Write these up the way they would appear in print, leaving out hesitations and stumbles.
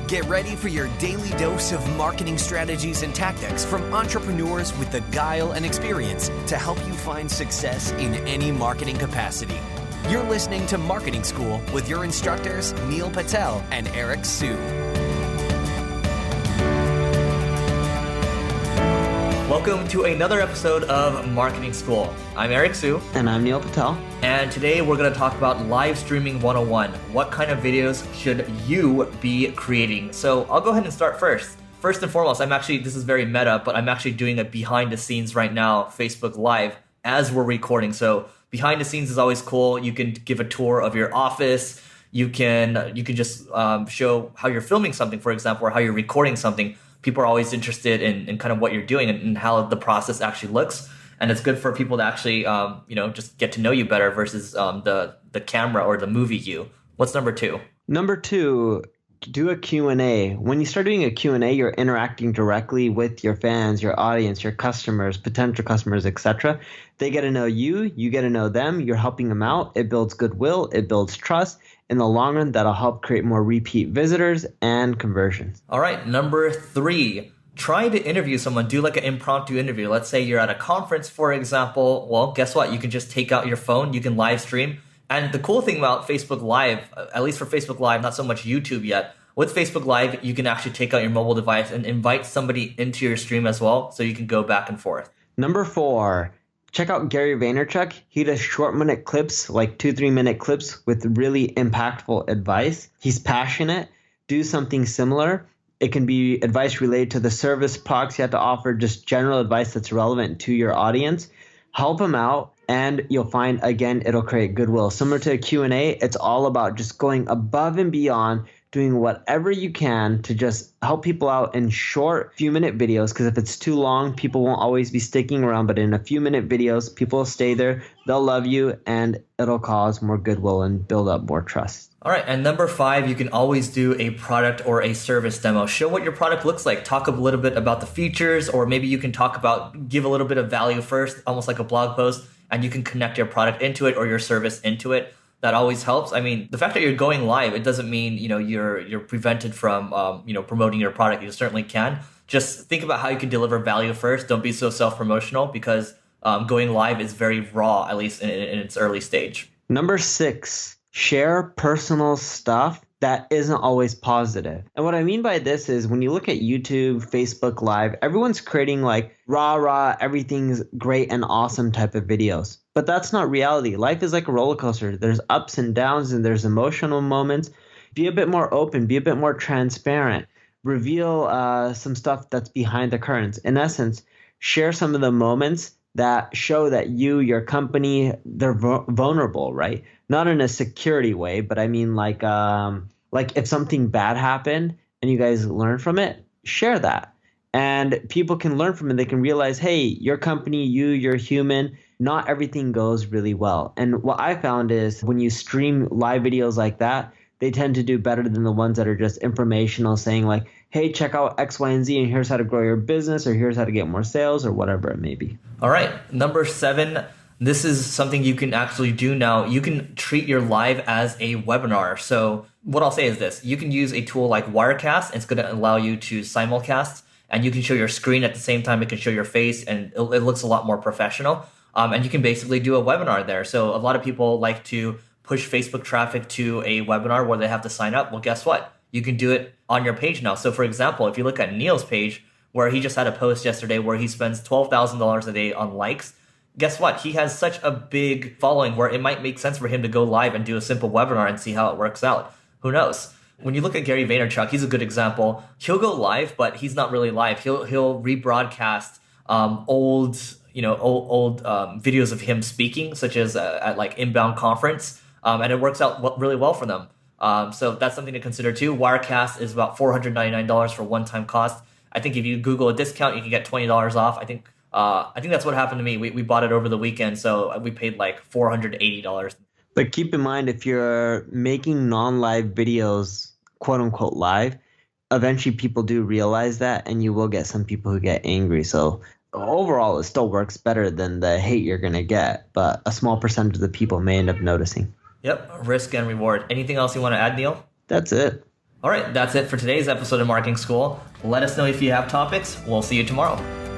Get ready for your daily dose of marketing strategies and tactics from entrepreneurs with the guile and experience to help you find success in any marketing capacity. You're listening to Marketing School with your instructors, Neil Patel and Eric Su. Welcome to another episode of Marketing School. I'm Eric Su. And I'm Neil Patel. And today we're going to talk about live streaming 101. What kind of videos should you be creating? So I'll go ahead and start first. First and foremost, this is very meta, but I'm actually doing a behind the scenes right now, Facebook Live, as we're recording. So behind the scenes is always cool. You can give a tour of your office. You can just show how you're filming something, for example, or how you're recording something. People are always interested in kind of what you're doing and how the process actually looks. And it's good for people to actually, just get to know you better versus the camera or the movie you. What's number two? Number two, do a Q&A. When you start doing a Q&A, you're interacting directly with your fans, your audience, your customers, potential customers, etc. They get to know you, you get to know them, you're helping them out. It builds goodwill, it builds trust. In the long run, that'll help create more repeat visitors and conversions. All right, number three, try to interview someone. Do like an impromptu interview. Let's say you're at a conference, for example. Well, guess what? You can just take out your phone, you can live stream. And the cool thing about Facebook Live, at least for Facebook Live, not so much YouTube yet, with Facebook Live, you can actually take out your mobile device and invite somebody into your stream as well, so you can go back and forth. Number four, check out Gary Vaynerchuk. He does short-minute clips, like 2-3 minute clips with really impactful advice. He's passionate. Do something similar. It can be advice related to the service products you have to offer, just general advice that's relevant to your audience. Help him out, and you'll find, again, it'll create goodwill. Similar to a Q&A, it's all about just going above and beyond, doing whatever you can to just help people out in short few-minute videos, because if it's too long, people won't always be sticking around. But in a few-minute videos, people will stay there, they'll love you, and it'll cause more goodwill and build up more trust. All right, and number five, you can always do a product or a service demo. Show what your product looks like. Talk a little bit about the features, or maybe you can give a little bit of value first, almost like a blog post, and you can connect your product into it or your service into it. That always helps. I mean, the fact that you're going live, it doesn't mean, you're prevented from, promoting your product. You certainly can. Just think about how you can deliver value first. Don't be so self-promotional, because going live is very raw, at least in its early stage. Number six, share personal stuff that isn't always positive. And what I mean by this is when you look at YouTube, Facebook Live, everyone's creating like rah, everything's great and awesome type of videos. But that's not reality. Life is like a roller coaster. There's ups and downs, and there's emotional moments. Be a bit more open. Be a bit more transparent. Reveal some stuff that's behind the curtains. In essence, share some of the moments that show that you, your company, they're vulnerable, right? Not in a security way, but I mean like if something bad happened and you guys learn from it, share that. And people can learn from it. They can realize, hey, your company, you're human. Not everything goes really well. And what I found is when you stream live videos like that, they tend to do better than the ones that are just informational, saying like, hey, check out X, Y, and Z, and here's how to grow your business, or here's how to get more sales, or whatever it may be. All right. Number seven, this is something you can actually do now. You can treat your live as a webinar. So what I'll say is this. You can use a tool like Wirecast. It's going to allow you to simulcast, and you can show your screen at the same time. It can show your face, and it looks a lot more professional. And you can basically do a webinar there. So a lot of people like to push Facebook traffic to a webinar where they have to sign up. Well, guess what? You can do it on your page now. So for example, if you look at Neil's page, where he just had a post yesterday where he spends $12,000 a day on likes, guess what? He has such a big following where it might make sense for him to go live and do a simple webinar and see how it works out. Who knows? When you look at Gary Vaynerchuk, he's a good example. He'll go live, but he's not really live. He'll rebroadcast old videos of him speaking, such as at like Inbound Conference, and it works out really well for them. So that's something to consider too. Wirecast is about $499 for one-time cost. I think if you Google a discount, you can get $20 off. I think that's what happened to me. We bought it over the weekend, so we paid like $480. But keep in mind, if you're making non-live videos, quote unquote live, eventually people do realize that, and you will get some people who get angry. So overall, it still works better than the hate you're going to get, but a small percentage of the people may end up noticing. Yep, risk and reward. Anything else you want to add, Neil? That's it. All right, that's it for today's episode of Marketing School. Let us know if you have topics. We'll see you tomorrow.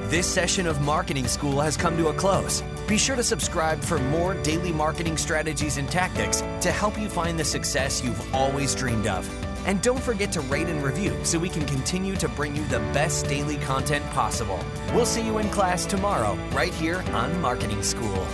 This session of Marketing School has come to a close. Be sure to subscribe for more daily marketing strategies and tactics to help you find the success you've always dreamed of. And don't forget to rate and review so we can continue to bring you the best daily content possible. We'll see you in class tomorrow, right here on Marketing School.